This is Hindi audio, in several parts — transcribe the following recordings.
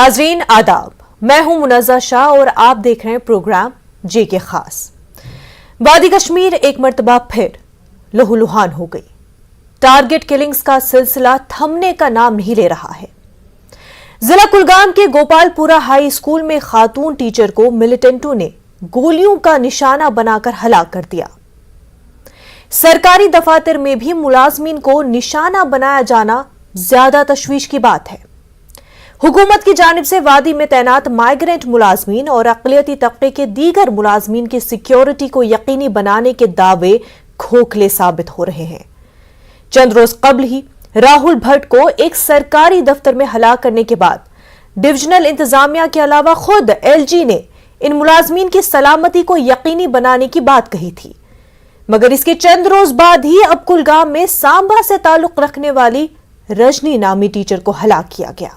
नाजरीन आदाब, मैं हूं मुनज़्ज़ा शाह और आप देख रहे हैं प्रोग्राम जे के खास। वादी कश्मीर एक मर्तबा फिर लहूलुहान हो गई। टारगेट किलिंग्स का सिलसिला थमने का नाम नहीं ले रहा है। जिला कुलगाम के गोपालपुरा हाई स्कूल में खातून टीचर को मिलिटेंटों ने गोलियों का निशाना बनाकर हलाक कर दिया। सरकारी दफातर में भी मुलाजमीन को निशाना बनाया जाना ज्यादा तशवीश की बात है। हुकूमत की जानिब से वादी में तैनात माइग्रेंट मुलाजमीन और अक़लियती तबके के दीगर मुलाजमीन की सिक्योरिटी को यकीनी बनाने के दावे खोखले साबित हो रहे हैं। चंद रोज कबल ही राहुल भट्ट को एक सरकारी दफ्तर में हलाक करने के बाद डिविजनल इंतजामिया के अलावा खुद एलजी ने इन मुलाजमीन की सलामती को यकीनी बनाने की बात कही थी, मगर इसके चंद रोज बाद ही अब कुलगाम में सांबा से ताल्लुक रखने वाली रजनी नामी टीचर को हलाक किया गया।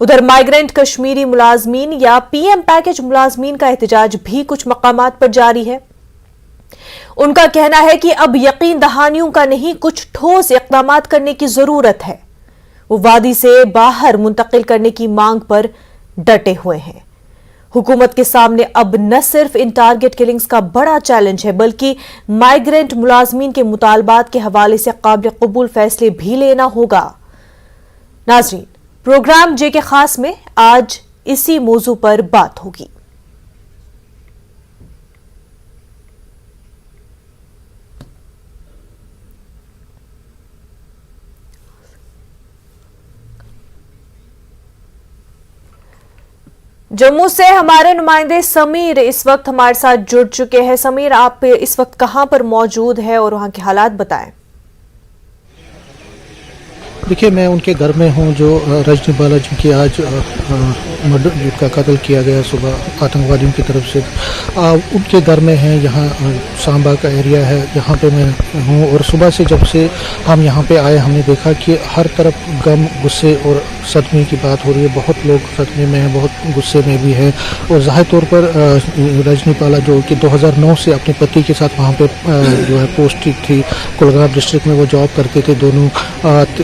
उधर माइग्रेंट कश्मीरी मुलाजमीन या पीएम पैकेज मुलाजमीन का एहतजाज भी कुछ मकामात पर जारी है। उनका कहना है कि अब यकीन दहानियों का नहीं, कुछ ठोस इक़दामात करने की जरूरत है। वो वादी से बाहर मुंतकिल करने की मांग पर डटे हुए हैं। हुकूमत के सामने अब न सिर्फ इन टारगेट किलिंग्स का बड़ा चैलेंज है, बल्कि माइग्रेंट मुलाजमीन के मुतालबात के हवाले से काबिल कबूल फैसले भी लेना होगा। नाज़रीन, प्रोग्राम जे के खास में आज इसी मौजू पर बात होगी। जम्मू से हमारे नुमाइंदे समीर इस वक्त हमारे साथ जुड़ चुके हैं। समीर, आप इस वक्त कहां पर मौजूद है और वहां के हालात बताएं। देखिए, मैं उनके घर में हूं जो रजनी बालाजी की आज मर्डर जिनका कत्ल किया गया सुबह आतंकवादियों की तरफ से, उनके घर में हैं। यहाँ सांबा का एरिया है, यहाँ पे मैं हूँ। और सुबह से जब से हम यहाँ पे आए, हमने देखा कि हर तरफ गम, गुस्से और सदमे की बात हो रही है। बहुत लोग सदमे में हैं, बहुत गुस्से में भी हैं। और ज़ाहिर तौर पर रजनी बाला जो कि 2009 से अपने पति के साथ वहाँ पे जो है पोस्टिंग थी, कुलगाम डिस्ट्रिक्ट में वो जॉब करते थे दोनों।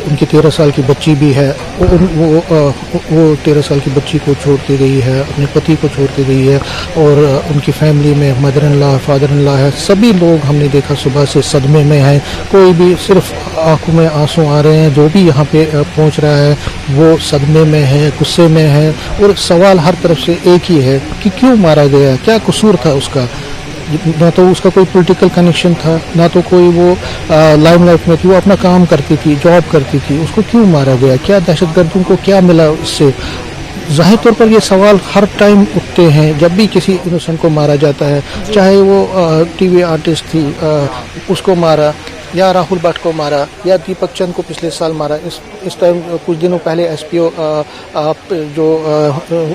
उनकी 13 साल की बच्ची भी है। वो 13 साल की बच्ची को छोड़ के गई है, अपने पति को छोड़ के गई है। और उनकी फैमिली में mother in law, father in law है। सभी लोग हमने देखा सुबह से सदमे में हैं। कोई भी, सिर्फ आंखों में आंसू आ रहे हैं। जो भी यहाँ पे पहुँच रहा है वो सदमे में है, गुस्से में है। और सवाल हर तरफ से एक ही है कि क्यों मारा गया, क्या कसूर था उसका। ना तो उसका कोई पॉलिटिकल कनेक्शन था, ना तो कोई वो लाइमलाइट में थी, वो अपना काम करती थी, जॉब करती थी। उसको क्यों मारा गया, क्या दहशतगर्दों को क्या मिला इससे। जाहिर तौर पर ये सवाल हर टाइम उठते हैं जब भी किसी इनोसेंट को मारा जाता है, चाहे वो टीवी आर्टिस्ट थी उसको मारा, या राहुल भट्ट को मारा, या दीपक चंद को पिछले साल मारा। इस टाइम कुछ दिनों पहले एसपीओ जो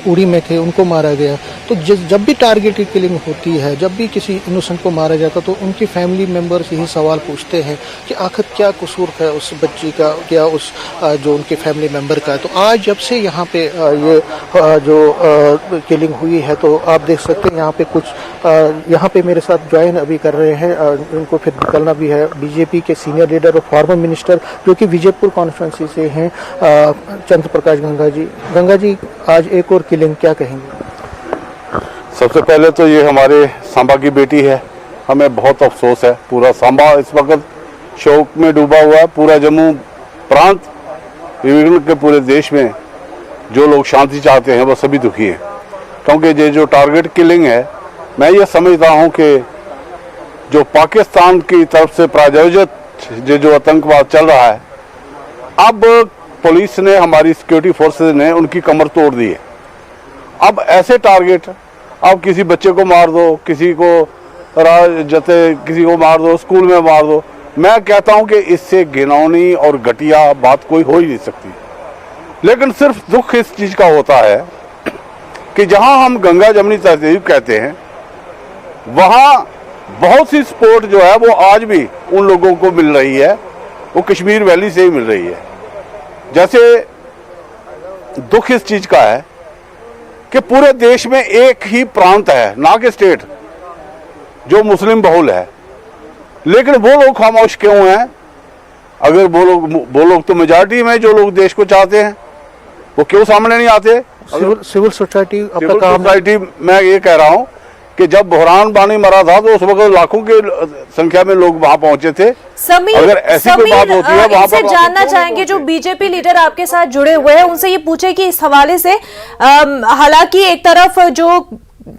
उड़ी में थे उनको मारा गया। तो जब भी टारगेटेड किलिंग होती है, जब भी किसी इनोसेंट को मारा जाता, तो उनकी फैमिली मेंबर्स यही सवाल पूछते हैं कि आखिर क्या कसूर है उस बच्ची का, क्या उस जो उनके फैमिली मेंबर का है। तो आज जब से यहाँ पे ये जो किलिंग हुई है, तो आप देख सकते हैं यहाँ पे कुछ यहाँ पे मेरे साथ ज्वाइन अभी कर रहे हैं, उनको फिर निकलना भी है। बीजेपी के सीनियर लीडर और फॉर्मर मिनिस्टर जो कि विजयपुर कॉन्स्टिट्यूंसी से हैं, चंद्र प्रकाश गंगा जी, आज एक और किलिंग, क्या कहेंगे? सबसे पहले तो ये हमारे सांबा की बेटी है, हमें बहुत अफसोस है। पूरा सांबा इस वक्त शोक में डूबा हुआ है। पूरा जम्मू प्रांत, विभिन्न के पूरे देश में जो लोग शांति चाहते हैं वो सभी दुखी हैं, क्योंकि ये जो टारगेट किलिंग है, मैं ये समझता हूँ कि जो पाकिस्तान की तरफ से प्रायोजित जो आतंकवाद चल रहा है, अब पुलिस ने, हमारी सिक्योरिटी फोर्सेस ने उनकी कमर तोड़ दी है। अब ऐसे टारगेट, अब किसी बच्चे को मार दो, किसी को जैसे किसी को मार दो, स्कूल में मार दो। मैं कहता हूं कि इससे घिनौनी और घटिया बात कोई हो ही नहीं सकती। लेकिन सिर्फ दुख इस चीज का होता है कि जहां हम गंगा जमनी तहजीब कहते हैं, वहां बहुत सी सपोर्ट जो है वो आज भी उन लोगों को मिल रही है, वो कश्मीर वैली से ही मिल रही है। जैसे दुख इस चीज का है कि पूरे देश में एक ही प्रांत है, ना कि स्टेट, जो मुस्लिम बहुल है, लेकिन वो लोग खामोश क्यों हैं? अगर वो लोग तो मेजॉरिटी में जो लोग देश को चाहते हैं, वो क्यों सामने नहीं आते? सिविल सोसाइटी अपना काम, सोसाइटी, मैं ये कह रहा हूँ कि जब बुरहान वानी मरा था तो उस वक्त लाखों की संख्या में लोग वहां पहुंचे थे। समीर, अगर ऐसी कोई बात होती है वहां इनसे पर जानना चाहेंगे जो बीजेपी लीडर आपके साथ जुड़े हुए हैं, उनसे ये पूछे कि इस हवाले से हालांकि एक तरफ जो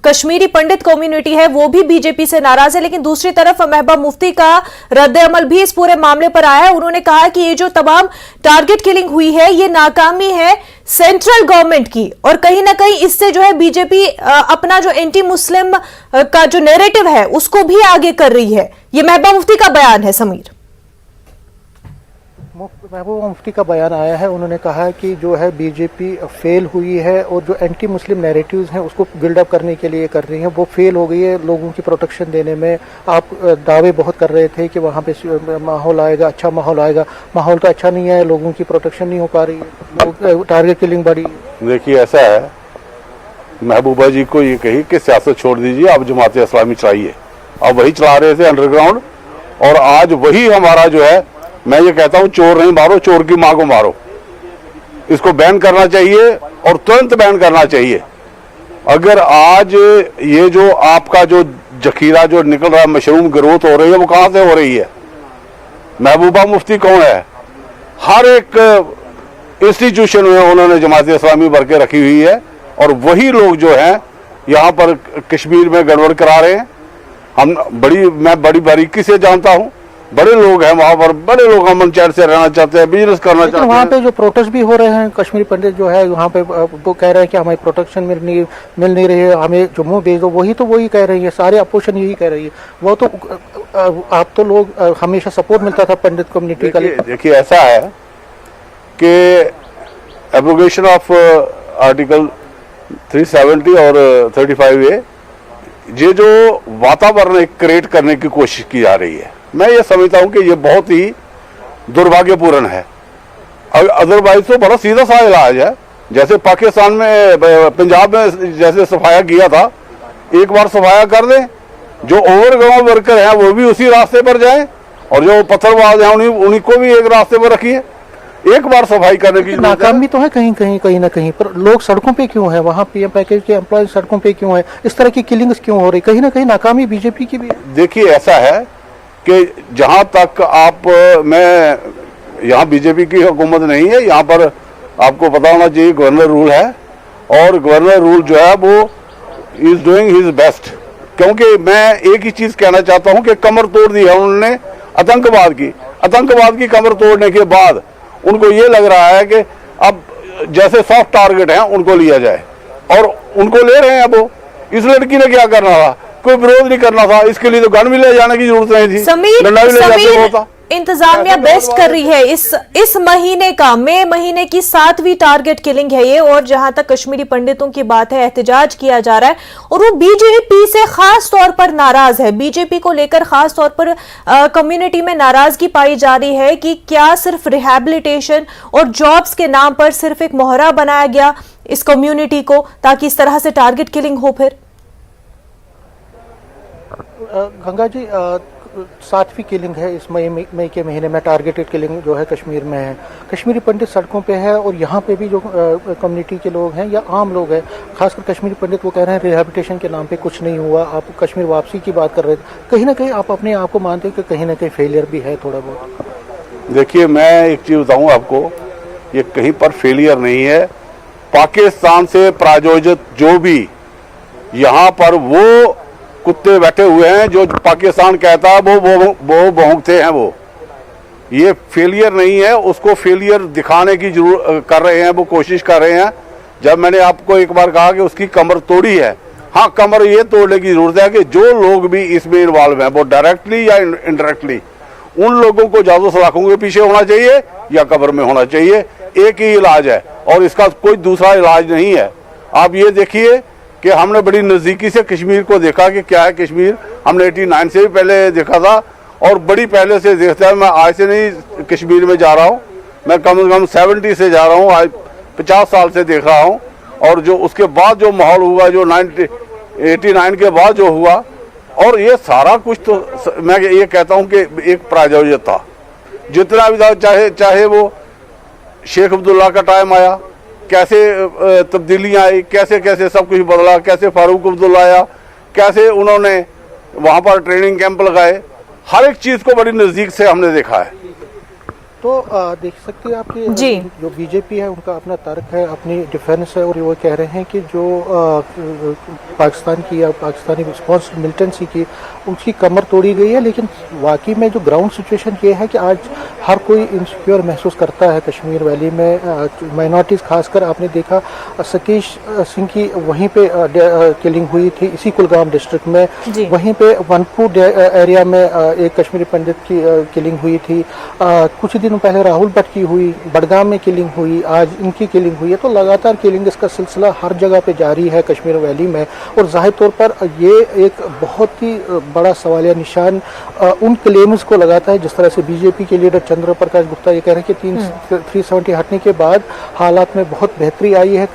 कश्मीरी पंडित कम्युनिटी है वो भी बीजेपी से नाराज है, लेकिन दूसरी तरफ महबूबा मुफ्ती का रद्द-ए-अमल भी इस पूरे मामले पर आया है। उन्होंने कहा कि ये जो तमाम टारगेट किलिंग हुई है ये नाकामी है सेंट्रल गवर्नमेंट की, और कहीं ना कहीं इससे जो है बीजेपी अपना जो एंटी मुस्लिम का जो नैरेटिव है उसको भी आगे कर रही है। ये महबूबा मुफ्ती का बयान है। समीर, महबूबा मुफ्ती का बयान आया है, उन्होंने कहा कि जो है बीजेपी फेल हुई है और जो एंटी मुस्लिम नैरेटिव्स हैं उसको बिल्डअप करने के लिए कर रही है, वो फेल हो गई है लोगों की प्रोटेक्शन देने में। आप दावे बहुत कर रहे थे कि वहाँ पे माहौल आएगा, अच्छा माहौल आएगा, माहौल तो अच्छा नहीं है, लोगों की प्रोटेक्शन नहीं हो पा रही है, टारगेट किलिंग बढ़ी। देखिए ऐसा है, महबूबा जी को ये कही कि सियासत छोड़ दीजिए, आप जमात इस्लामी चलाइए। अब वही चला रहे थे अंडरग्राउंड, और आज वही हमारा जो है, मैं ये कहता हूं चोर नहीं मारो, चोर की मां को मारो। इसको बैन करना चाहिए और तुरंत बैन करना चाहिए। अगर आज ये जो आपका जो जखीरा जो निकल रहा है, मशरूम ग्रोथ हो रही है, वो कहां से हो रही है? महबूबा मुफ्ती कौन है? हर एक इंस्टीट्यूशन में उन्होंने जमात इस्लामी भर के रखी हुई है, और वही लोग जो हैं यहाँ पर कश्मीर में गड़बड़ करा रहे हैं। मैं बड़ी बारीकी से जानता हूँ, बड़े लोग हैं वहां पर, बड़े लोग अमन चैन से रहना चाहते हैं, बिजनेस करना चाहते हैं। वहाँ पे जो प्रोटेस्ट भी हो रहे हैं, कश्मीरी पंडित जो है वहाँ पे वो कह रहे हैं कि हमें प्रोटेक्शन मिल नहीं रही है, हमें जम्मू भेज दो, वही कह रही है, सारे अपोजिशन यही कह रही है। वो तो आप तो लोग हमेशा सपोर्ट मिलता था पंडित कम्युनिटी का। देखिए ऐसा है कि एब्रोगेशन ऑफ आर्टिकल 370 और 35A, ये जो वातावरण क्रिएट करने की कोशिश की जा रही है, मैं ये समझता हूं कि ये बहुत ही दुर्भाग्यपूर्ण है। अदरवाइज तो बड़ा सीधा सा इलाज है। जैसे पाकिस्तान में, पंजाब में जैसे सफाया किया था, एक बार सफाया कर दें, जो ओवरग्राउंड वर्कर हैं वो भी उसी रास्ते पर जाएं, और जो पत्थरबाज हैं उन्हीं को भी एक रास्ते पर रखिए। एक बार सफाई करने की नाकामी तो है कहीं ना कहीं, पर लोग सड़कों पे क्यों है? वहाँ पीएम पैकेज के एम्प्लॉय सड़कों पे क्यों है? इस तरह की किलिंग्स क्यों हो रही? कहीं ना कहीं नाकामी बीजेपी की भी है। देखिए ऐसा है कि जहां तक मैं यहाँ बीजेपी की हुकूमत नहीं है, यहाँ पर आपको पता होना चाहिए गवर्नर रूल है, और गवर्नर रूल जो है वो इज डूइंग हिज बेस्ट। क्योंकि मैं एक ही चीज कहना चाहता हूं कि कमर तोड़ दी है उन्होंने आतंकवाद की कमर तोड़ने के बाद उनको ये लग रहा है कि अब जैसे सॉफ्ट टारगेट हैं उनको लिया जाए, और उनको ले रहे हैं। अब वो, इस लड़की ने क्या करना था? कोई विरोध नहीं करना था, इसके लिए तो गन भी ले जाने की जरूरत नहीं थी। समीर, इंतजामिया बेस्ट कर रही है। इस महीने का मई महीने की 7वीं टारगेट किलिंग है ये, और जहां तक कश्मीरी पंडितों की बात है, एहतजाज किया जा रहा है, और वो बीजेपी से खास तौर पर नाराज है। बीजेपी को लेकर खास तौर पर कम्युनिटी में नाराजगी पाई जा रही है कि क्या सिर्फ रिहैबिलिटेशन और जॉब्स के नाम पर सिर्फ एक मोहरा बनाया गया इस कम्युनिटी को, ताकि इस तरह से टारगेट किलिंग हो। फिर गंगा जी, 7वीं किलिंग है इस मई के महीने में। टारगेटेड किलिंग जो है कश्मीर में है, कश्मीरी पंडित सड़कों पे है, और यहाँ पे भी जो कम्युनिटी के लोग हैं या आम लोग हैं, खासकर कश्मीरी पंडित, वो कह रहे हैं रिहैबिलिटेशन के नाम पे कुछ नहीं हुआ। आप कश्मीर वापसी की बात कर रहे थे, कहीं ना कहीं आप अपने आप को मानते हैं कि कहीं ना कहीं फेलियर भी है थोड़ा बहुत? देखिए मैं एक चीज बताऊँ आपको, ये कहीं पर फेलियर नहीं है। पाकिस्तान से प्रायोजित जो भी यहाँ पर वो कुत्ते बैठे हुए हैं जो पाकिस्तान कहता है वो भौंकते हैं, वो ये फेलियर नहीं है। उसको फेलियर दिखाने की जरूरत कर रहे हैं, वो कोशिश कर रहे हैं। जब मैंने आपको एक बार कहा कि उसकी कमर तोड़ी है, हाँ कमर ये तोड़ने की जरूरत है कि जो लोग भी इसमें इन्वॉल्व हैं, वो डायरेक्टली या इनडायरेक्टली, उन लोगों को जादू सलाखों के पीछे होना चाहिए या कब्र में होना चाहिए। एक ही इलाज है और इसका कोई दूसरा इलाज नहीं है। आप ये देखिए कि हमने बड़ी नज़दीकी से कश्मीर को देखा कि क्या है कश्मीर। हमने 89 से भी पहले देखा था और बड़ी पहले से देखता है। मैं आज से नहीं कश्मीर में जा रहा हूँ, मैं कम से कम 70 से जा रहा हूँ, आज 50 साल से देख रहा हूँ। और जो उसके बाद जो माहौल हुआ, जो 89 के बाद जो हुआ, और ये सारा कुछ तो मैं ये कहता हूँ कि एक प्रायोजित था। जितना भी था, चाहे वो शेख अब्दुल्ला का टाइम आया, कैसे तब्दीलियां आई, कैसे कैसे सब कुछ बदला, कैसे फारूक अब्दुल्ला आया, कैसे उन्होंने वहाँ पर ट्रेनिंग कैंप लगाए, हर एक चीज़ को बड़ी नज़दीक से हमने देखा है। तो देख सकते हैं आपकी जी। जो बीजेपी है उनका अपना तर्क है, अपनी डिफेंस है, और वो कह रहे हैं कि जो पाकिस्तान की या पाकिस्तानी रिस्पॉन्स मिलिटेंसी की उसकी कमर तोड़ी गई है। लेकिन वाकई में जो ग्राउंड सिचुएशन ये है कि आज हर कोई इनसिक्योर महसूस करता है कश्मीर वैली में। माइनॉरिटीज़ खासकर आपने देखा सतीश सिंह की वहीं पे किलिंग हुई थी इसी कुलगाम डिस्ट्रिक्ट में, वहीं पे वनपुर एरिया में एक कश्मीरी पंडित की किलिंग हुई थी, कुछ दिनों पहले राहुल भट्ट की हुई, बडगाम में किलिंग हुई, आज इनकी किलिंग हुई है। तो लगातार किलिंग का सिलसिला हर जगह पे जारी है कश्मीर वैली में, और जाहिर तौर पर ये एक बहुत ही बड़ा सवालिया निशान उन क्लेम्स को लगाता है जिस तरह से बीजेपी के लीडर चंद्र प्रकाश गुप्ता ये कह रहे हैं कि 370 हटने के बाद हालात में बहुत बेहतरी आई है,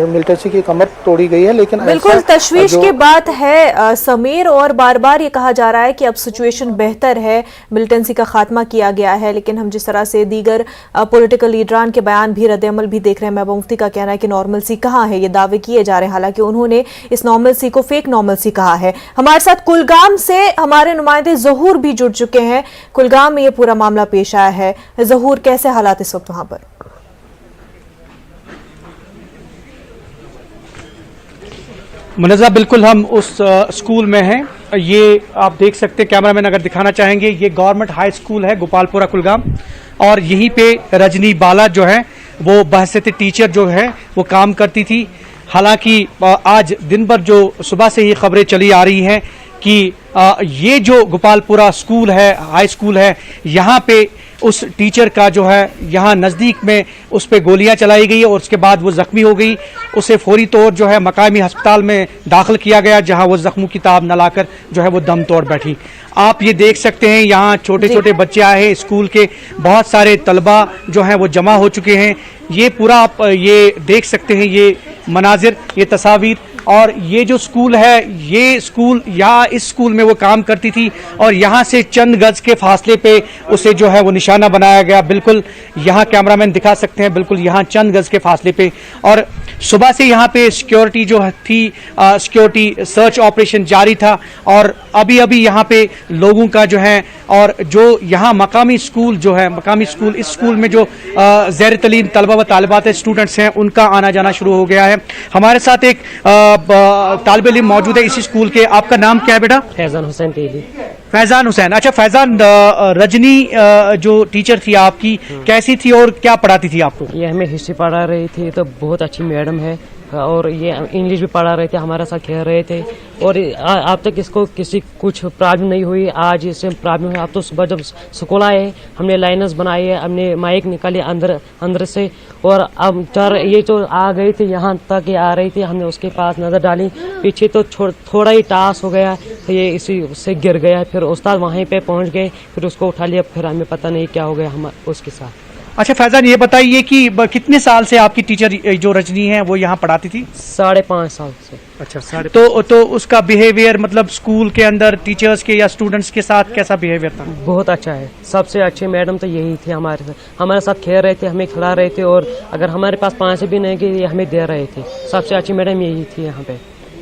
मिलिटेंसी की कमर तोड़ी गई है। लेकिन बिल्कुल तशवीश की बात है समीर, और बार बार ये कहा जा रहा है कि अब सिचुएशन बेहतर है, मिलिटेंसी का खात्मा किया गया है, लेकिन हम जिस तरह से दीगर पॉलिटिकल लीडरान के बयान भी रद्द-ए-अमल भी देख रहे हैं, महबूबा मुफ्ती का कहना है कि नॉर्मलसी कहाँ है, ये दावे किए जा रहे हैं, हालांकि उन्होंने इस नॉर्मलसी को फेक नॉर्मलसी कहा है। हमारे साथ कुलगाम से हमारे नुमाइंदे ज़हूर भी जुड़ चुके हैं। कुलगाम में ये पूरा मामला पेश आया है। ज़हूर, कैसे हालात इस वक्त वहां पर? मुनज़्ज़ा, बिल्कुल हम उस स्कूल में हैं। ये आप देख सकते हैं, कैमरामैन अगर दिखाना चाहेंगे, ये गवर्नमेंट हाई स्कूल है गोपालपुरा कुलगाम, और यहीं पे रजनी बाला जो है वो बहसियत टीचर जो है वो काम करती थी। हालांकि आज दिन भर जो सुबह से ही खबरें चली आ रही हैं कि ये जो गोपालपुरा स्कूल है, हाई स्कूल है, यहाँ पे उस टीचर का जो है यहाँ नज़दीक में उस पर गोलियां चलाई गई और उसके बाद वो ज़ख्मी हो गई। उसे फौरी तौर जो है मकामी अस्पताल में दाखिल किया गया, जहां वो ज़ख्मों की ताब न लाकर जो है वो दम तोड़ बैठी। आप ये देख सकते हैं यहाँ छोटे छोटे बच्चे आए हैं, स्कूल के बहुत सारे तलबा जो हैं वो जमा हो चुके हैं। ये पूरा आप ये देख सकते हैं, ये मनाजिर, ये तस्वीर, और ये जो स्कूल है, ये स्कूल, यहाँ इस स्कूल में वो काम करती थी और यहाँ से चंद गज के फासले पे उसे जो है वो निशाना बनाया गया। बिल्कुल यहाँ कैमरामैन दिखा सकते हैं, बिल्कुल यहाँ चंद गज के फासले पे। और सुबह से यहाँ पे सिक्योरिटी जो थी, सिक्योरिटी सर्च ऑपरेशन जारी था, और अभी अभी यहाँ पे लोगों का जो है, और जो यहाँ मकामी स्कूल जो है, मकामी स्कूल, इस स्कूल में जो ज़ैर तलीम तलबा व तालिबात स्टूडेंट्स हैं उनका आना जाना शुरू हो गया है। हमारे साथ एक तालिब इल्म मौजूद है इसी स्कूल के। आपका नाम क्या है बेटा? फैजान हुसैन तेली। फैजान हुसैन, अच्छा फैजान, रजनी जो टीचर थी आपकी, कैसी थी और क्या पढ़ाती थी आपको? ये हमें हिस्ट्री पढ़ा रही थी, तो बहुत अच्छी मैडम है, और ये इंग्लिश भी पढ़ा रहे थे, हमारे साथ खेल रहे थे, और अब तक इसको किसी कुछ प्रॉब्लम नहीं हुई। आज इससे प्रॉब्लम है। अब तो सुबह जब स्कूल आए हमने लाइनर्स बनाए, हमने माइक निकाले अंदर से, और अब ये तो आ गई थी, यहाँ तक ये आ रही थी, हमने उसके पास नज़र डाली, पीछे तो थोड़ा ही टास हो गया, तो ये इसी से गिर गया। फिर उस्ताद वहीं पे पहुँच गए, फिर उसको उठा लिया, फिर हमें पता नहीं क्या हो गया हम उसके साथ। अच्छा फैजान, ये बताइए कि कितने साल से आपकी टीचर जो रजनी है वो यहाँ पढ़ाती थी? 5.5 साल से। अच्छा, तो उसका बिहेवियर, मतलब स्कूल के अंदर टीचर्स के या स्टूडेंट्स के साथ कैसा बिहेवियर था? बहुत अच्छा है, सबसे अच्छे मैडम तो यही थे। हमारे साथ खेल रहे थे, हमें खिला रहे थे, और अगर हमारे पास पैसे भी नहीं गए हमें दे रहे थे। सबसे अच्छी मैडम यही थी यहाँ पे।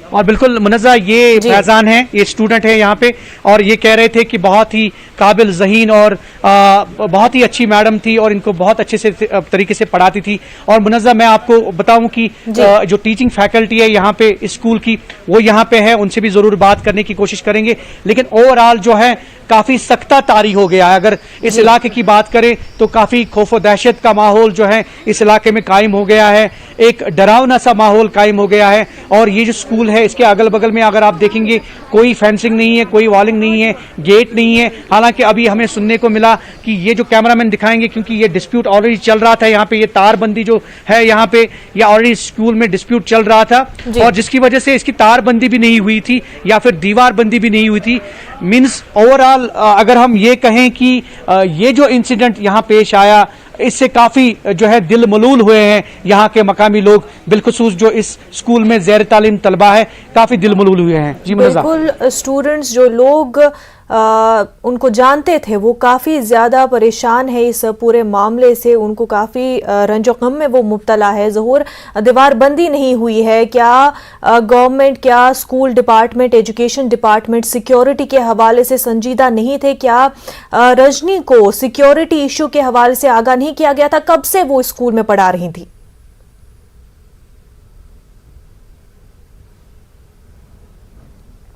और बिल्कुल मुनज़्ज़ा, ये फैजान है, ये स्टूडेंट है यहाँ पे, और ये कह रहे थे कि बहुत ही काबिल ज़हीन और बहुत ही अच्छी मैडम थी और इनको बहुत अच्छे से तरीके से पढ़ाती थी। और मुनज़्ज़ा, मैं आपको बताऊं कि जो टीचिंग फैकल्टी है यहाँ पे स्कूल की, वो यहाँ पे है, उनसे भी ज़रूर बात करने की कोशिश करेंगे। लेकिन ओवरऑल जो है काफ़ी सख्ता तारी हो गया है। अगर इस इलाके की बात करें तो काफ़ी खौफ व दहशत का माहौल जो है इस इलाके में कायम हो गया है, एक डरावना सा माहौल कायम हो गया है। और ये जो स्कूल है इसके अगल बगल में अगर आप देखेंगे कोई फेंसिंग नहीं है, कोई वॉलिंग नहीं है, गेट नहीं है। हालांकि अभी हमें सुनने को मिला कि ये जो कैमरामैन दिखाएंगे, क्योंकि ये डिस्प्यूट ऑलरेडी चल रहा था यहाँ पे, ये तारबंदी जो है यहाँ पे, ये ऑलरेडी स्कूल में डिस्प्यूट चल रहा था, और जिसकी वजह से इसकी तारबंदी भी नहीं हुई थी या फिर दीवार बंदी भी नहीं हुई थी। मीन्स ओवरऑल अगर हम ये कहें कि ये जो इंसिडेंट यहाँ पेश आया, इससे काफ़ी जो है दिल मलूल हुए हैं यहाँ के मकामी लोग, बिलखुसूस जो इस स्कूल में ज़ैर तालीम तलबा है, काफ़ी दिल मलूल हुए हैं। जी मुनज़्ज़ा, बिल्कुल, स्टूडेंट्स जो लोग उनको जानते थे वो काफ़ी ज़्यादा परेशान है इस पूरे मामले से, उनको काफ़ी रंजो गम में वो मुब्तला है। ज़हूर, दीवारबंदी नहीं हुई है क्या? गवर्नमेंट, क्या school department, education department security के हवाले से संजीदा नहीं थे? क्या रजनी को सिक्योरिटी इशू के हवाले से आगाह नहीं किया गया था? कब से वो स्कूल में पढ़ा रही थी?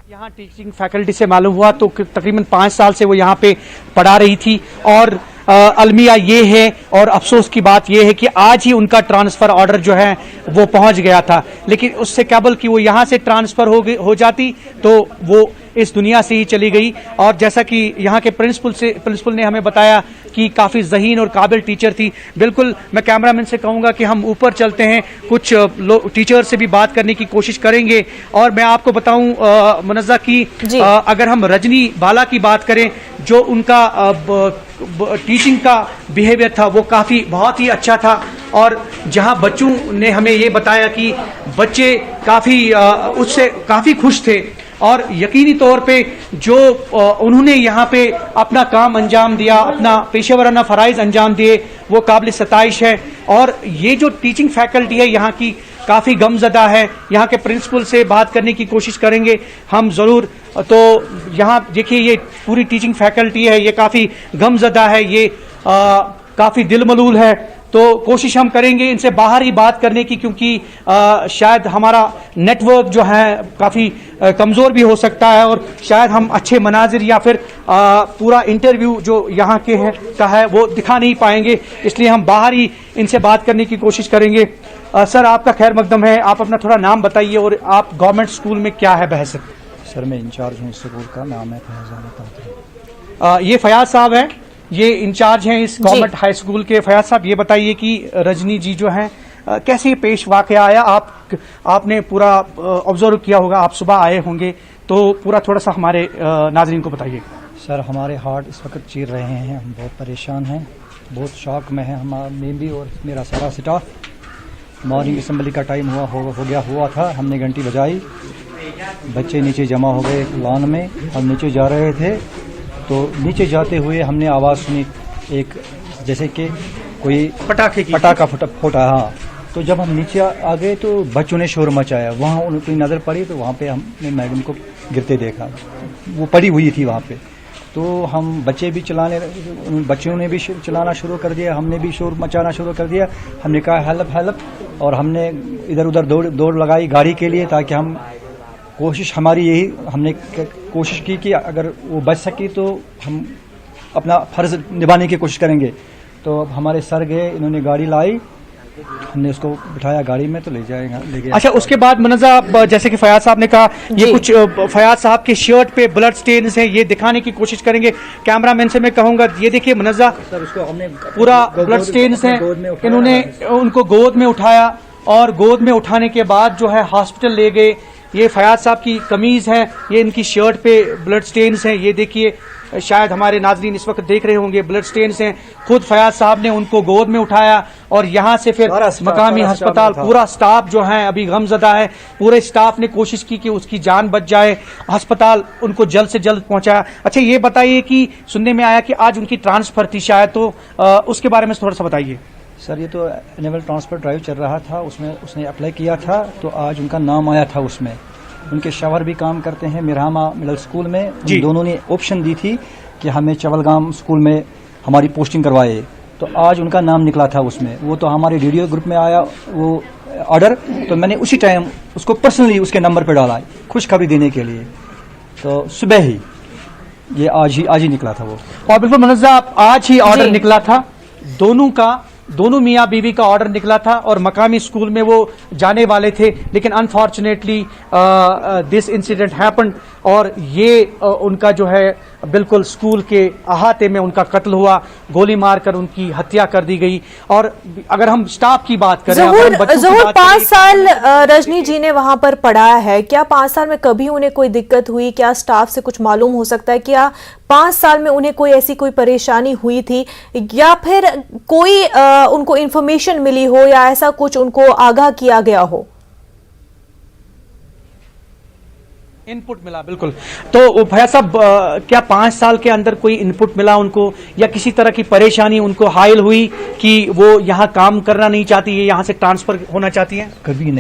यहाँ टीचिंग फैकल्टी से मालूम हुआ तो तकरीबन 5 साल से वो यहाँ पे पढ़ा रही थी। और अलमिया ये है और अफसोस की बात ये है कि आज ही उनका ट्रांसफर ऑर्डर जो है वो पहुंच गया था, लेकिन उससे केबल कि वो यहाँ से ट्रांसफर हो जाती तो वो इस दुनिया से ही चली गई। और जैसा कि यहाँ के प्रिंसिपल ने हमें बताया कि काफ़ी ज़हीन और काबिल टीचर थी। बिल्कुल, मैं कैमरामैन से कहूँगा कि हम ऊपर चलते हैं, कुछ टीचर से भी बात करने की कोशिश करेंगे। और मैं आपको बताऊँ मुनज़्ज़ा की अगर हम रजनी बाला की बात करें, जो उनका टीचिंग का बिहेवियर था वो बहुत ही अच्छा था। और जहां बच्चों ने हमें ये बताया कि बच्चे उससे काफ़ी खुश थे और यकीनी तौर पे जो उन्होंने यहाँ पे अपना काम अंजाम दिया, अपना पेशेवराना फ़राइज़ अंजाम दिए, वो काबिल सताइश है। और ये जो टीचिंग फैकल्टी है यहाँ की काफ़ी गमज़दा है। यहाँ के प्रिंसिपल से बात करने की कोशिश करेंगे हम ज़रूर। तो यहाँ देखिए, ये पूरी टीचिंग फैकल्टी है, ये काफ़ी गमज़दा है, ये काफ़ी दिलमलूल है। तो कोशिश हम करेंगे इनसे बाहर ही बात करने की, क्योंकि शायद हमारा नेटवर्क जो है काफ़ी कमज़ोर भी हो सकता है और शायद हम अच्छे मनाजिर या फिर पूरा इंटरव्यू जो यहाँ के का है वो दिखा नहीं पाएंगे, इसलिए हम बाहर ही इनसे बात करने की कोशिश करेंगे। सर, आपका खैर मकदम है, आप अपना थोड़ा नाम बताइए और आप गवर्नमेंट स्कूल में क्या है बहस? सर, मैं इंचार्ज हूँ इस स्कूल का, नाम है फयाज। ये फयाज साहब हैं, ये इंचार्ज हैं इस गवर्नमेंट हाई स्कूल के। फयाज साहब, ये बताइए कि रजनी जी जो हैं कैसे पेश वाकया आया? आपने पूरा ऑब्जर्व किया होगा, आप सुबह आए होंगे, तो पूरा थोड़ा सा हमारे नाजरीन को बताइए। सर, हमारे हार्ट इस वक्त चीर रहे हैं, हम बहुत परेशान हैं, बहुत शॉक में हैं मैं भी और मेरा सारा स्टाफ। मॉर्निंग असम्बली का टाइम हुआ था, हमने घंटी बजाई, बच्चे नीचे जमा हो गए लॉन में, हम नीचे जा रहे थे तो नीचे जाते हुए हमने आवाज़ सुनी एक जैसे कि कोई पटाखा फटा। हाँ, तो जब हम नीचे आ गए तो बच्चों ने शोर मचाया, वहाँ उनको नज़र पड़ी तो वहाँ पे हमने मैडम को गिरते देखा, वो पड़ी हुई थी वहाँ पे। तो हम बच्चों ने भी चलाना शुरू कर दिया, हमने भी शोर मचाना शुरू कर दिया। हमने कहा हेल्प हेल्प, और हमने इधर उधर दौड़ लगाई गाड़ी के लिए, ताकि हम हमने कोशिश की कि अगर वो बच सकी तो हम अपना फर्ज निभाने की कोशिश करेंगे। तो अब हमारे सर गए, इन्होंने गाड़ी लाई, हमने उसको बिठाया गाड़ी में तो ले गया। अच्छा, उसके बाद मुनज़्ज़ा, जैसे कि फयाज साहब ने कहा, ये कुछ फयाज साहब के शर्ट पे ब्लड स्टेन्स हैं, ये दिखाने की कोशिश करेंगे। कैमरामैन से मैं कहूंगा, ये देखिए मुनज़्ज़ा, पूरा ब्लड स्टेन्स हैं। इन्होंने उनको गोद में उठाया और गोद में उठाने के बाद जो है हॉस्पिटल ले गए। ये फयाज साहब की कमीज है, ये इनकी शर्ट पे ब्लड स्टेन्स हैं, ये देखिए, शायद हमारे नाजरीन इस वक्त देख रहे होंगे, ब्लड स्टेन्स हैं। खुद फयाज साहब ने उनको गोद में उठाया और यहाँ से फिर मकामी अस्पताल, पूरा स्टाफ जो है अभी गमजदा है। पूरे स्टाफ ने कोशिश की कि उसकी जान बच जाए, अस्पताल उनको जल्द से जल्द पहुंचाया। अच्छा, ये बताइए कि सुनने में आया कि आज उनकी ट्रांसफर थी शायद, तो उसके बारे में थोड़ा सा बताइए। सर, ये तो एनुअल ट्रांसफर ड्राइव चल रहा था, उसमें उसने अप्लाई किया था, तो आज उनका नाम आया था उसमें। उनके शवर भी काम करते हैं मिरामा मिडल स्कूल में। उन दोनों ने ऑप्शन दी थी कि हमें चवलगाम स्कूल में हमारी पोस्टिंग करवाए, तो आज उनका नाम निकला था उसमें। वो तो हमारे वीडियो ग्रुप में आया वो ऑर्डर, तो मैंने उसी टाइम उसको पर्सनली उसके नंबर पर डाला खुशखबरी देने के लिए। तो सुबह ही ये आज ही निकला था वो। और बिल्कुल मुनज़्ज़ा, आज ही ऑर्डर निकला था, दोनों मियाँ बीवी का ऑर्डर निकला था और मकामी स्कूल में वो जाने वाले थे, लेकिन अनफॉर्चुनेटली दिस इंसिडेंट हैपेंड और ये उनका जो है बिल्कुल स्कूल के अहाते में उनका कत्ल हुआ, गोली मारकर उनकी हत्या कर दी गई। और अगर हम स्टाफ की बात करें, ज़हूर 5 साल रजनी जी ने वहां पर पढ़ाया है, क्या 5 साल में कभी उन्हें कोई दिक्कत हुई? क्या स्टाफ से कुछ मालूम हो सकता है? क्या 5 साल में उन्हें कोई ऐसी कोई परेशानी हुई थी, या फिर कोई उनको इंफॉर्मेशन मिली हो या ऐसा कुछ उनको आगाह किया गया हो? इनपुट मिला, बिल्कुल। तो भैया साहब, क्या 5 साल के अंदर कोई इनपुट मिला उनको, या किसी तरह की परेशानी उनको हायल हुई कि वो यहाँ काम करना नहीं चाहती है, यहाँ से ट्रांसफर होना चाहती है? कभी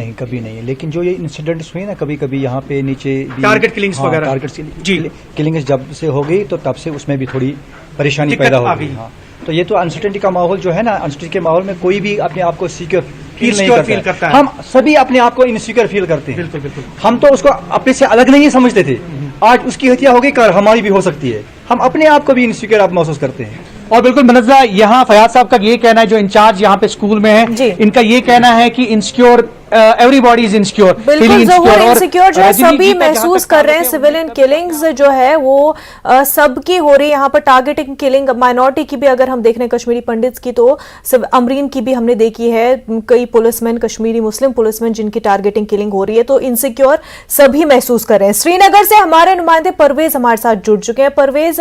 नहीं। लेकिन जो ये इंसिडेंट्स हुए ना, कभी कभी यहाँ पे नीचे टारगेट किलिंग्स वगैरह, टारगेट किलिंग्स जब से हो गई तो तब से उसमें भी थोड़ी परेशानी पैदा हो गई। हाँ, तो ये तो अनसर्टेनिटी का माहौल जो है ना, अनसर्टेनिटी के माहौल में कोई भी अपने आप को सिक्योर फील करता है। हम सभी अपने आप को इनसिक्योर फील करते हैं। बिल्कुल। हम तो उसको अपने से अलग नहीं समझते थे, आज उसकी हत्या हो गई, कल हमारी भी हो सकती है। हम अपने आप को भी इनसिक्योर आप महसूस करते हैं। और बिल्कुल मनजा, यहाँ फयाज साहब का ये कहना है, जो इंचार्ज यहाँ पे स्कूल में है, इनका ये कहना है कि इनसिक्योर, एवरीबॉडी इज इनसिक्योर, बिल्कुल ज़हूर इनसिक्योर जो है सभी महसूस कर रहे हैं। सिविलियन किलिंग्स जो है वो सबकी हो रही है। यहाँ पर टारगेटिंग किलिंग माइनॉरिटी की भी अगर हम देख रहे हैं, कश्मीरी पंडित्स की, तो अमरीन की भी हमने देखी है, कई पुलिसमैन, कश्मीरी मुस्लिम पुलिसमैन जिनकी टारगेटिंग किलिंग हो रही है। तो इनसिक्योर सभी महसूस कर रहे हैं। श्रीनगर से हमारे नुमाइंदे परवेज हमारे साथ जुड़ चुके हैं। परवेज,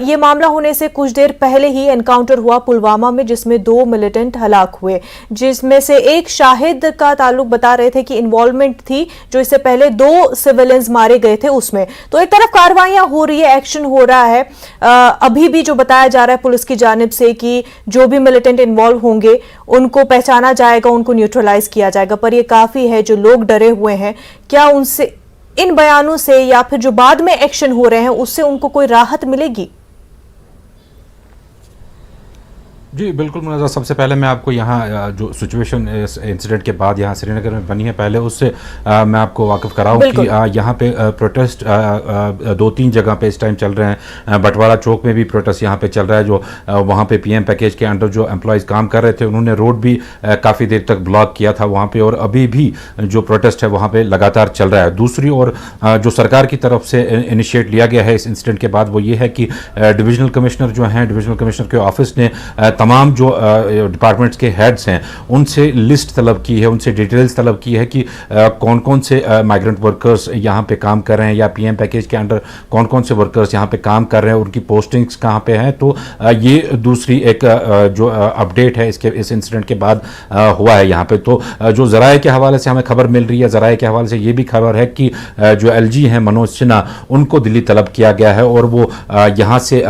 ये मामला होने से कुछ देर पहले ही एनकाउंटर हुआ पुलवामा में, जिसमें 2 मिलिटेंट हलाक हुए, जिसमें से एक शाहिद का ताल्लुक बता रहे थे कि इन्वॉल्वमेंट थी, जो इससे पहले 2 सिविलियंस मारे गए थे उसमें। तो एक तरफ कार्रवाइयां हो रही है, एक्शन हो रहा है, अभी भी जो बताया जा रहा है पुलिस की जानिब से कि जो भी मिलिटेंट इन्वॉल्व होंगे उनको पहचाना जाएगा, उनको न्यूट्रलाइज किया जाएगा, पर यह काफी है। जो लोग डरे हुए हैं, क्या उनसे, इन बयानों से या फिर जो बाद में एक्शन हो रहे हैं उससे उनको कोई राहत मिलेगी? जी बिल्कुल मुनाज़ा, सबसे पहले मैं आपको यहाँ जो सिचुएशन इस इंसिडेंट के बाद यहाँ श्रीनगर में बनी है, पहले उससे मैं आपको वाकिफ़ कराऊँ कि यहाँ पे प्रोटेस्ट 2-3 जगह पे इस टाइम चल रहे हैं। बटवारा चौक में भी प्रोटेस्ट यहाँ पे चल रहा है। जो वहाँ पे पीएम पैकेज के अंडर जो एम्प्लॉयज़ काम कर रहे थे, उन्होंने रोड भी काफ़ी देर तक ब्लॉक किया था वहाँ पर, और अभी भी जो प्रोटेस्ट है वहाँ पर लगातार चल रहा है। दूसरी ओर जो सरकार की तरफ से इनिशिएट लिया गया है इस इंसिडेंट के बाद, वो ये है कि डिविजनल कमिश्नर जो हैं, डिविजनल कमिश्नर के ऑफिस ने तमाम जो डिपार्टमेंट्स के हेड्स हैं उनसे लिस्ट तलब की है, उनसे डिटेल्स तलब की है कि कौन कौन से माइग्रेंट वर्कर्स यहाँ पे काम कर रहे हैं, या पीएम पैकेज के अंडर कौन कौन से वर्कर्स यहाँ पे काम कर रहे हैं, उनकी पोस्टिंग्स कहाँ पे हैं। तो ये दूसरी एक जो अपडेट है इस इंसिडेंट के बाद हुआ है यहाँ पे। तो जो ज़राए के हवाले से हमें खबर मिल रही है, ज़राए के हवाले से ये भी खबर है कि जो एलजी हैं मनोज सिन्हा, उनको दिल्ली तलब किया गया है, और वो यहाँ से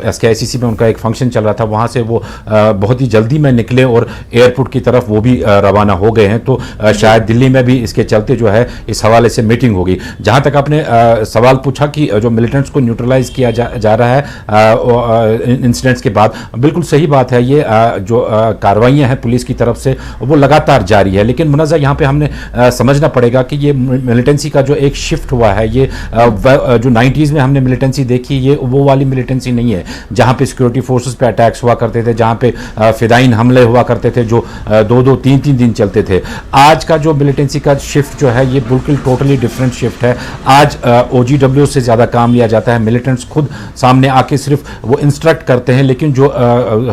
SKICC में उनका एक फंक्शन चल रहा था, वहाँ से वो बहुत ही जल्दी में निकले और एयरपोर्ट की तरफ वो भी रवाना हो गए हैं। तो शायद दिल्ली में भी इसके चलते जो है इस हवाले से मीटिंग होगी। जहां तक आपने सवाल पूछा कि जो मिलिटेंट्स को न्यूट्रलाइज किया जा रहा है इंसिडेंट्स के बाद, बिल्कुल सही बात है। ये जो कार्रवाइयां हैं पुलिस की तरफ से वो लगातार जारी है, लेकिन मुनाज़ा यहाँ पे हमने समझना पड़ेगा कि ये मिलिटेंसी का जो एक शिफ्ट हुआ है, ये जो 90s में हमने मिलिटेंसी देखी, ये वो वाली मिलिटेंसी नहीं है जहाँ पे सिक्योरिटी फोर्सेस पे अटैक्स हुआ करते थे, जहाँ पे फिदाइन हमले हुआ करते थे जो 2-2, 3-3 दिन चलते थे। आज का जो मिलिटेंसी का शिफ्ट जो है, ये बिल्कुल टोटली डिफरेंट शिफ्ट है। आज OGW से ज़्यादा काम लिया जाता है। मिलिटेंट्स खुद सामने आके सिर्फ वो इंस्ट्रक्ट करते हैं, लेकिन जो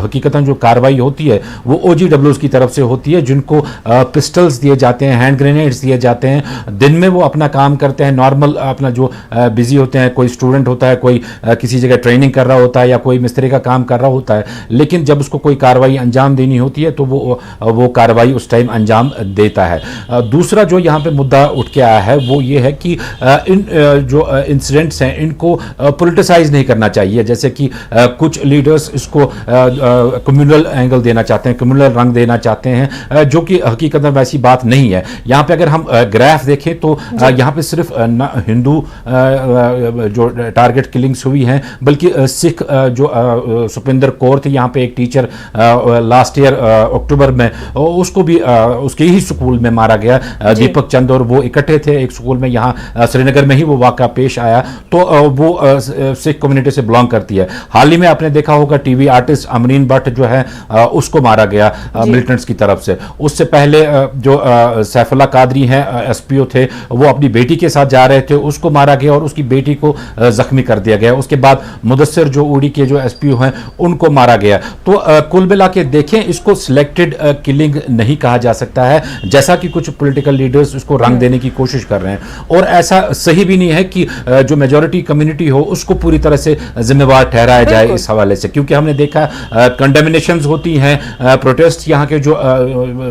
हकीकतन जो कार्रवाई होती है वो OGWs की तरफ से होती है, जिनको पिस्टल्स दिए जाते हैं, हैंड ग्रेनेड्स दिए जाते हैं। दिन में वो अपना काम करते हैं, नॉर्मल अपना जो बिजी होते हैं, कोई स्टूडेंट होता है, कोई किसी जगह ट्रेनिंग कर रहा होता है, या कोई मिस्त्री का काम कर रहा होता है, लेकिन जब उसको कोई कार्रवाई अंजाम देनी होती है तो वो कार्रवाई उस टाइम अंजाम देता है। दूसरा जो यहाँ पे मुद्दा उठ के आया है वो ये है कि इन जो इंसिडेंट्स हैं इनको पॉलिटिसाइज नहीं करना चाहिए। जैसे कि कुछ लीडर्स इसको कम्युनल एंगल देना चाहते हैं, कम्युनल रंग देना चाहते हैं, जो कि हकीकत में वैसी बात नहीं है। यहाँ पे अगर हम ग्राफ देखें तो यहाँ पे सिर्फ हिंदू जो टारगेट किलिंग्स हुई हैं, बल्कि सिख जो सुपिंदर कौर थे, यहाँ पे एक टीचर लास्ट ईयर अक्टूबर में, उसको भी उसके ही स्कूल में मारा गया। दीपक चंद और वो इकट्ठे थे एक स्कूल में, यहाँ श्रीनगर में ही वो वाक़ा पेश आया। तो वो सिख कम्युनिटी से बिलोंग करती है। हाल ही में आपने देखा होगा टीवी आर्टिस्ट अमरीन भट्ट जो है उसको मारा गया मिलिटेंट्स की तरफ से। उससे पहले जो सैफुल्लाह कादरी हैं SPO थे, वो अपनी बेटी के साथ जा रहे थे, उसको मारा गया और उसकी बेटी को जख्मी कर दिया गया। उसके बाद मुदस्सिर जो उड़ी के जो SPO हैं उनको मारा गया। तो तो कुल मिला के देखें, इसको सिलेक्टेड किलिंग नहीं कहा जा सकता है, जैसा कि कुछ पॉलिटिकल लीडर्स उसको रंग देने की कोशिश कर रहे हैं। और ऐसा सही भी नहीं है कि जो मेजॉरिटी कम्युनिटी हो उसको पूरी तरह से जिम्मेवार ठहराया जाए इस हवाले से, क्योंकि हमने देखा कंडेमिनेशंस होती हैं, प्रोटेस्ट यहाँ के जो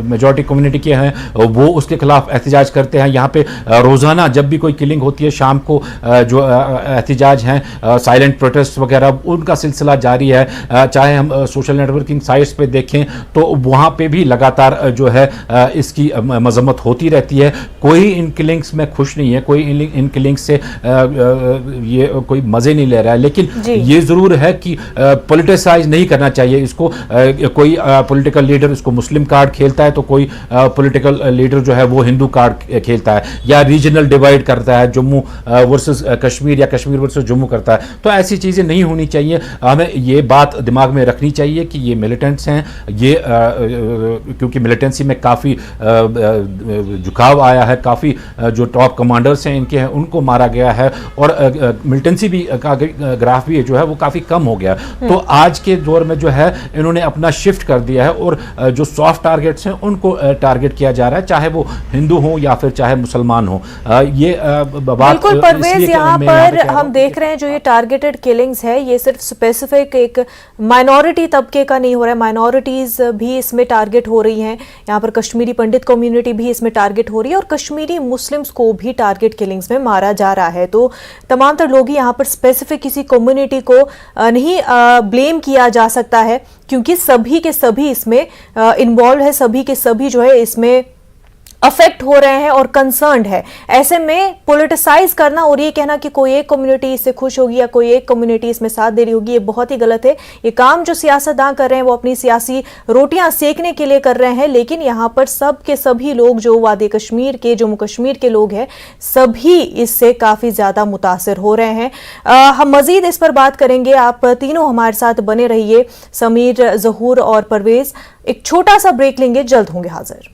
मेजॉरिटी कम्युनिटी के हैं वो उसके खिलाफ एहतजाज करते हैं। यहाँ पे रोजाना जब भी कोई किलिंग होती है शाम को जो एहतजाज हैं, साइलेंट प्रोटेस्ट वगैरह, उनका सिलसिला जारी है। चाहे हम सोशल नेटवर्किंग साइट्स पे देखें तो वहाँ पे भी लगातार जो है इसकी मजम्मत होती रहती है। कोई इन किलिंग्स में खुश नहीं है, कोई इन किलिंग्स से ये कोई मजे नहीं ले रहा है, लेकिन ये जरूर है कि पॉलिटिसाइज नहीं करना चाहिए इसको। कोई पॉलिटिकल लीडर इसको मुस्लिम कार्ड खेलता है तो कोई पॉलिटिकल लीडर जो है वो हिंदू कार्ड खेलता है, या रीजनल डिवाइड करता है, जम्मू वर्सेस कश्मीर या कश्मीर वर्सेस जम्मू करता है। तो ऐसी चीज़ें नहीं होनी चाहिए। हमें ये बात दिमाग में रखनी चाहिए कि ये मिलिटेंट्स हैं, ये क्योंकि मिलिटेंसी में काफ़ी झुकाव आया है, काफ़ी जो टॉप कमांडर्स हैं इनके हैं उनको मारा गया है, और मिलिटेंसी भी का ग्राफ भी जो है वो काफ़ी कम हो गया। तो आज के दौर में जो है इन्होंने अपना शिफ्ट कर दिया है, और जो सॉफ्ट टारगेट्स हैं उनको टारगेट किया जा रहा है, चाहे वो हिंदू हो या फिर चाहे मुसलमान हो। ये बिल्कुल परवेज, यहाँ पर हम देख रहे हैं जो ये टारगेटेड किलिंग्स है ये सिर्फ स्पेसिफिक एक माइनॉरिटी तबके का नहीं हो रहा है, माइनॉरिटीज भी इसमें टारगेट हो रही हैं। यहाँ पर कश्मीरी पंडित कम्युनिटी भी इसमें टारगेट हो रही है, और कश्मीरी मुस्लिम्स को भी टारगेट किलिंग्स में मारा जा रहा है। तो तमाम तर लोग यहाँ पर स्पेसिफिक किसी कम्युनिटी को नहीं ब्लेम किया जा सकता है, क्योंकि सभी के सभी इसमें इन्वॉल्व है, सभी के सभी जो है इसमें अफेक्ट हो रहे हैं और कंसर्न्ड है। ऐसे में पॉलिटिसाइज करना और ये कहना कि कोई एक कम्युनिटी इससे खुश होगी या कोई एक कम्युनिटी इसमें साथ दे रही होगी, ये बहुत ही गलत है। ये काम जो सियासतदान कर रहे हैं वो अपनी सियासी रोटियां सेकने के लिए कर रहे हैं, लेकिन यहाँ पर सब के सभी लोग जो वादी कश्मीर के, जम्मू कश्मीर के लोग हैं, सभी इससे काफी ज्यादा मुतासिर हो रहे हैं। हम मजीद इस पर बात करेंगे, आप तीनों हमारे साथ बने रहिए, समीर, जहूर और परवेज। एक छोटा सा ब्रेक लेंगे, जल्द होंगे हाजिर।